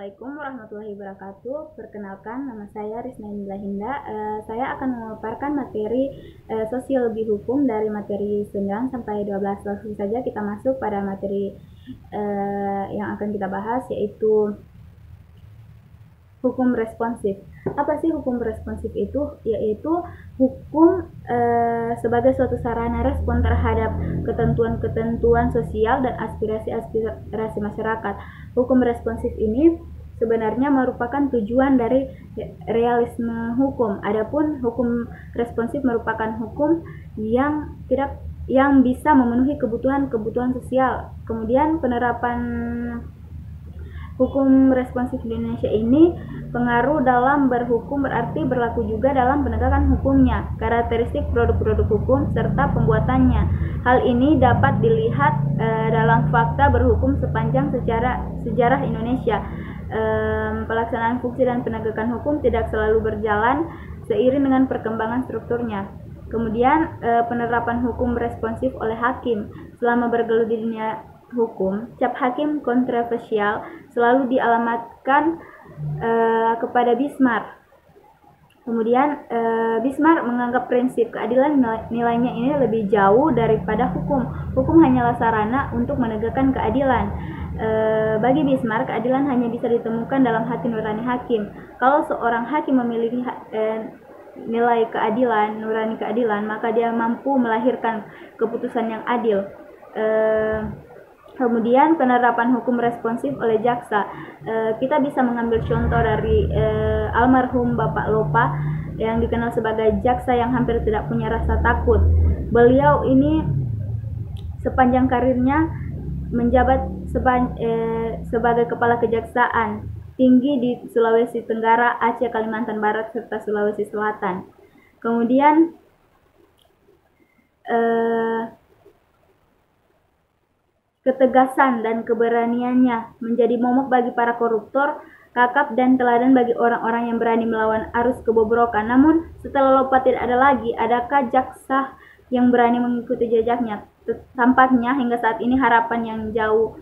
Assalamualaikum warahmatullahi wabarakatuh. Perkenalkan, nama saya Risna Indra Hinda. Saya akan memaparkan materi sosiologi hukum dari materi 9 sampai 12. Langsung saja kita masuk pada materi yang akan kita bahas, yaitu hukum responsif. Apa sih hukum responsif itu? Yaitu hukum sebagai suatu sarana respon terhadap ketentuan-ketentuan sosial dan aspirasi-aspirasi masyarakat. Hukum responsif ini sebenarnya merupakan tujuan dari realisme hukum. Adapun hukum responsif merupakan hukum yang bisa memenuhi kebutuhan sosial. Kemudian penerapan hukum responsif di Indonesia ini pengaruh dalam berhukum berarti berlaku juga dalam penegakan hukumnya, karakteristik produk-produk hukum, serta pembuatannya. Hal ini dapat dilihat dalam fakta berhukum sepanjang sejarah Indonesia. Pelaksanaan fungsi dan penegakan hukum tidak selalu berjalan seiring dengan perkembangan strukturnya. Kemudian penerapan hukum responsif oleh hakim. Selama bergelut di dunia hukum, cap hakim kontroversial selalu dialamatkan kepada Bismarck. Kemudian Bismarck menganggap prinsip keadilan nilainya ini lebih jauh daripada hukum. Hukum hanyalah sarana untuk menegakkan keadilan. Bagi Bismarck, keadilan hanya bisa ditemukan dalam hati nurani hakim. Kalau seorang hakim memiliki nilai keadilan, nurani keadilan, maka dia mampu melahirkan keputusan yang adil. Kemudian penerapan hukum responsif oleh jaksa. Kita bisa mengambil contoh dari almarhum Bapak Lopa yang dikenal sebagai jaksa yang hampir tidak punya rasa takut. Beliau ini sepanjang karirnya menjabat sebagai kepala kejaksaan tinggi di Sulawesi Tenggara, Aceh, Kalimantan Barat, serta Sulawesi Selatan. Kemudian ketegasan dan keberaniannya menjadi momok bagi para koruptor, kakap dan teladan bagi orang-orang yang berani melawan arus kebobrokan. Namun setelah Lopa tidak ada lagi, adakah jaksa yang berani mengikuti jejaknya? Tampaknya hingga saat ini harapan yang jauh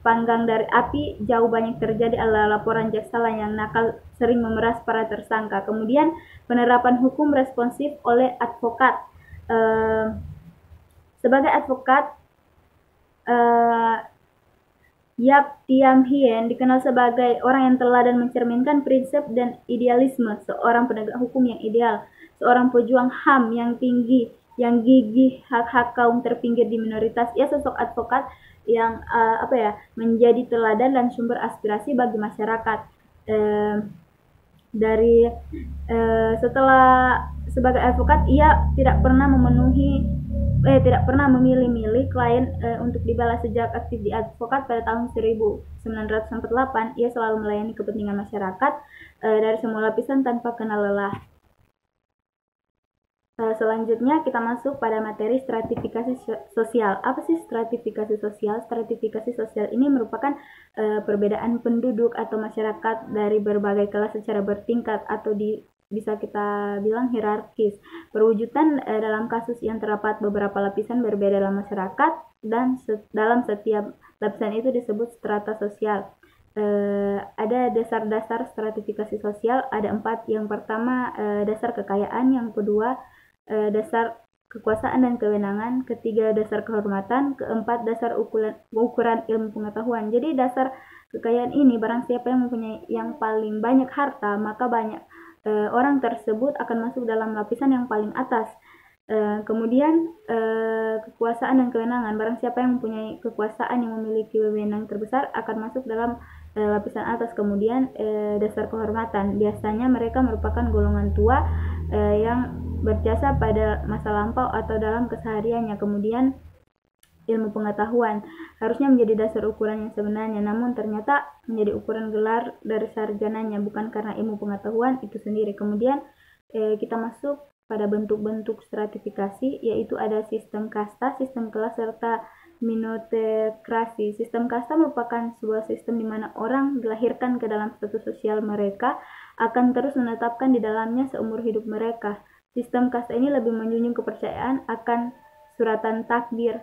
panggang dari api jauh banyak terjadi adalah laporan jaksa lain yang nakal sering memeras para tersangka. Kemudian penerapan hukum responsif oleh advokat. Sebagai advokat, Yap Thiam Hien dikenal sebagai orang yang teladan mencerminkan prinsip dan idealisme seorang penegak hukum yang ideal, seorang pejuang HAM yang tinggi, yang gigih hak-hak kaum terpinggir di minoritas. Ia sosok advokat yang menjadi teladan dan sumber aspirasi bagi masyarakat. Setelah sebagai advokat, ia tidak pernah memilih-milih klien untuk dibalas. Sejak aktif di advokat pada tahun 1948, ia selalu melayani kepentingan masyarakat dari semua lapisan tanpa kenal lelah. Selanjutnya kita masuk pada materi stratifikasi sosial. Apa sih stratifikasi sosial? Stratifikasi sosial ini merupakan perbedaan penduduk atau masyarakat dari berbagai kelas secara bertingkat atau bisa kita bilang hierarkis. Perwujudan dalam kasus yang terdapat beberapa lapisan berbeda dalam masyarakat, dan dalam setiap lapisan itu disebut strata sosial. Ada dasar-dasar stratifikasi sosial, ada 4. Yang pertama dasar kekayaan, yang kedua dasar kekuasaan dan kewenangan, ketiga dasar kehormatan, keempat dasar ukuran ilmu pengetahuan. Jadi dasar kekayaan ini, barang siapa yang mempunyai yang paling banyak harta, maka banyak orang tersebut akan masuk dalam lapisan yang paling atas. Kemudian kekuasaan dan kewenangan, barang siapa yang mempunyai kekuasaan, yang memiliki wewenang terbesar, akan masuk dalam lapisan atas. Kemudian dasar kehormatan, biasanya mereka merupakan golongan tua yang berjasa pada masa lampau atau dalam kesehariannya. Kemudian ilmu pengetahuan harusnya menjadi dasar ukuran yang sebenarnya, namun ternyata menjadi ukuran gelar dari sarjananya, bukan karena ilmu pengetahuan itu sendiri. Kemudian kita masuk pada bentuk-bentuk stratifikasi, yaitu ada sistem kasta, sistem kelas, serta minoriokrasi. Sistem kasta merupakan sebuah sistem di mana orang dilahirkan ke dalam status sosial mereka akan terus menetapkan di dalamnya seumur hidup mereka. Sistem kasta ini lebih menjunjung kepercayaan akan suratan takdir.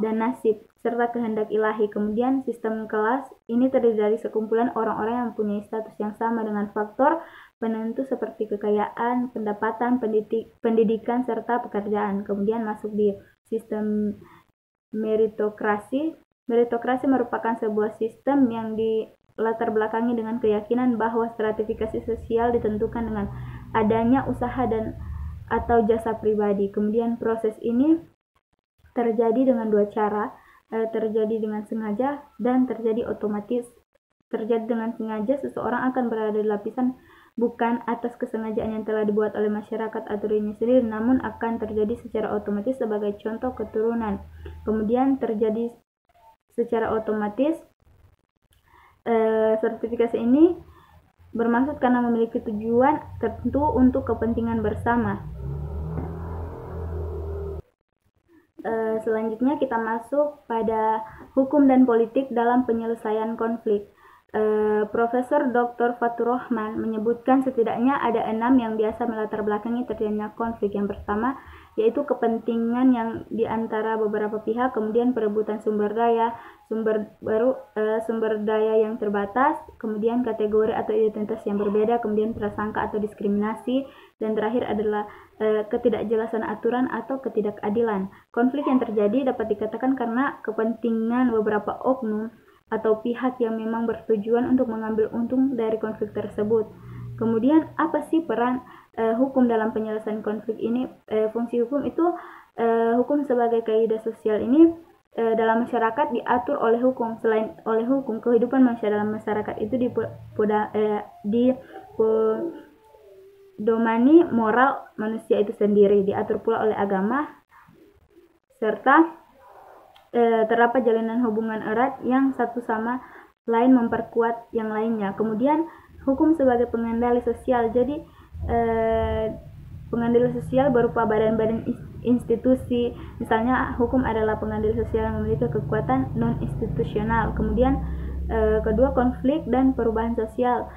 dan nasib, serta kehendak ilahi. Kemudian sistem kelas ini terdiri dari sekumpulan orang-orang yang mempunyai status yang sama dengan faktor penentu seperti kekayaan, pendapatan, pendidikan, serta pekerjaan. Kemudian masuk di sistem meritokrasi. Meritokrasi merupakan sebuah sistem yang dilatar belakangi dengan keyakinan bahwa stratifikasi sosial ditentukan dengan adanya usaha dan atau jasa pribadi. Kemudian proses ini terjadi dengan dua cara, terjadi dengan sengaja dan terjadi otomatis. Terjadi dengan sengaja, seseorang akan berada di lapisan bukan atas kesengajaan yang telah dibuat oleh masyarakat atau dirinya sendiri, namun akan terjadi secara otomatis sebagai contoh keturunan. Kemudian terjadi secara otomatis, sertifikasi ini bermaksud karena memiliki tujuan tertentu untuk kepentingan bersama. Selanjutnya kita masuk pada hukum dan politik dalam penyelesaian konflik. Profesor Dr. Fatur Rahman menyebutkan setidaknya ada 6 yang biasa melatar belakangi terjadinya konflik. Yang pertama yaitu kepentingan yang diantara beberapa pihak, kemudian perebutan sumber daya yang terbatas, kemudian kategori atau identitas yang berbeda, kemudian prasangka atau diskriminasi, dan terakhir adalah ketidakjelasan aturan atau ketidakadilan. Konflik yang terjadi dapat dikatakan karena kepentingan beberapa oknum atau pihak yang memang bertujuan untuk mengambil untung dari konflik tersebut. Kemudian apa sih peran hukum dalam penyelesaian konflik ini? Fungsi hukum itu, hukum sebagai kaidah sosial ini dalam masyarakat diatur oleh hukum. Selain oleh hukum, kehidupan manusia dalam masyarakat itu domani moral manusia itu sendiri, diatur pula oleh agama, serta terdapat jalinan hubungan erat yang satu sama lain memperkuat yang lainnya. Kemudian hukum sebagai pengendali sosial. Jadi pengendali sosial berupa badan-badan institusi. Misalnya hukum adalah pengendali sosial yang memiliki kekuatan non institusional. Kemudian kedua, konflik dan perubahan sosial.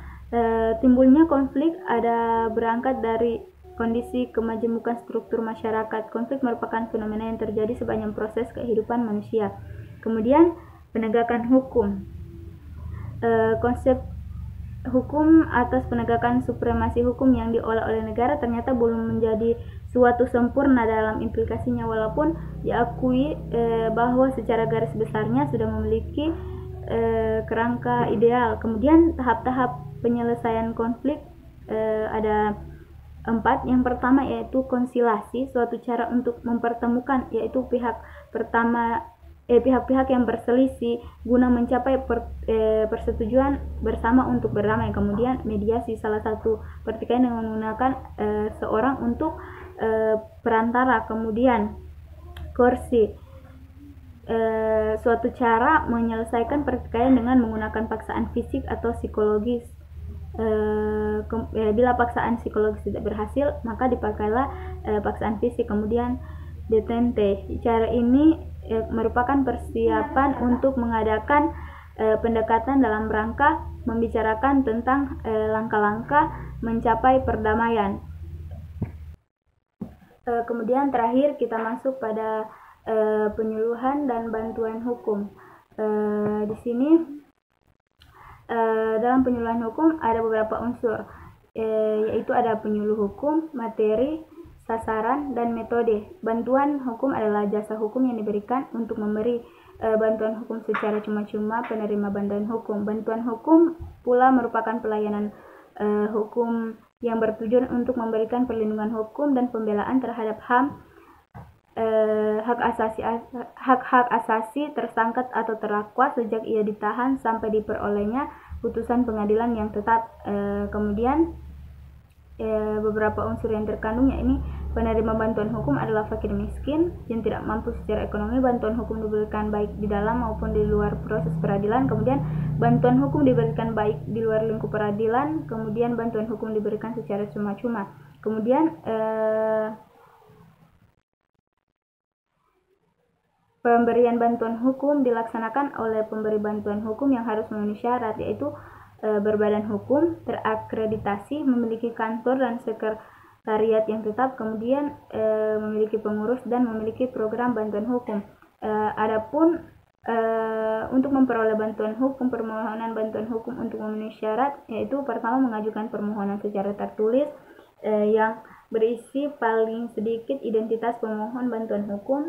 Timbulnya konflik ada berangkat dari kondisi kemajemukan struktur masyarakat. Konflik merupakan fenomena yang terjadi sepanjang proses kehidupan manusia. Kemudian penegakan hukum. Konsep hukum atas penegakan supremasi hukum yang diolah oleh negara ternyata belum menjadi suatu sempurna dalam implikasinya, walaupun diakui bahwa secara garis besarnya sudah memiliki kerangka ideal. Kemudian tahap-tahap penyelesaian konflik ada 4. Yang pertama yaitu konsilasi, suatu cara untuk mempertemukan yaitu pihak-pihak yang berselisih guna mencapai persetujuan bersama untuk berdamai. Kemudian mediasi, salah satu pertikaian dengan menggunakan seorang untuk perantara. Kemudian koersi, suatu cara menyelesaikan pertikaian dengan menggunakan paksaan fisik atau psikologis. Bila paksaan psikologis tidak berhasil, maka dipakailah paksaan fisik. Kemudian detente, cara ini merupakan persiapan untuk mengadakan pendekatan dalam rangka membicarakan tentang langkah-langkah mencapai perdamaian. Kemudian terakhir kita masuk pada penyuluhan dan bantuan hukum. Di sini dalam penyuluhan hukum ada beberapa unsur, yaitu ada penyuluh hukum, materi, sasaran, dan metode. Bantuan hukum adalah jasa hukum yang diberikan untuk memberi bantuan hukum secara cuma-cuma penerima bantuan hukum. Bantuan hukum pula merupakan pelayanan hukum yang bertujuan untuk memberikan perlindungan hukum dan pembelaan terhadap hak-hak asasi tersangka atau terdakwa sejak ia ditahan sampai diperolehnya putusan pengadilan yang tetap. Kemudian beberapa unsur yang terkandung, yakni penerima bantuan hukum adalah fakir miskin yang tidak mampu secara ekonomi. Bantuan hukum diberikan baik di dalam maupun di luar proses peradilan. Kemudian bantuan hukum diberikan baik di luar lingkup peradilan. Kemudian bantuan hukum diberikan secara cuma-cuma. Kemudian pemberian bantuan hukum dilaksanakan oleh pemberi bantuan hukum yang harus memenuhi syarat, yaitu berbadan hukum, terakreditasi, memiliki kantor dan sekretariat yang tetap, kemudian memiliki pengurus dan memiliki program bantuan hukum. Adapun untuk memperoleh bantuan hukum, permohonan bantuan hukum untuk memenuhi syarat, yaitu pertama mengajukan permohonan secara tertulis yang berisi paling sedikit identitas pemohon bantuan hukum,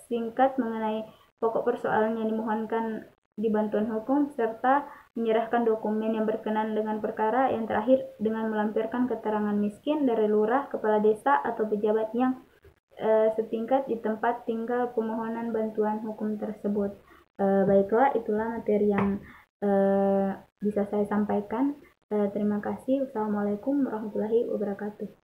singkat mengenai pokok persoalan yang dimohonkan di bantuan hukum, serta menyerahkan dokumen yang berkenaan dengan perkara. Yang terakhir dengan melampirkan keterangan miskin dari lurah, kepala desa, atau pejabat yang setingkat di tempat tinggal pemohonan bantuan hukum tersebut. Baiklah, itulah materi yang bisa saya sampaikan. Terima kasih. Wassalamualaikum warahmatullahi wabarakatuh.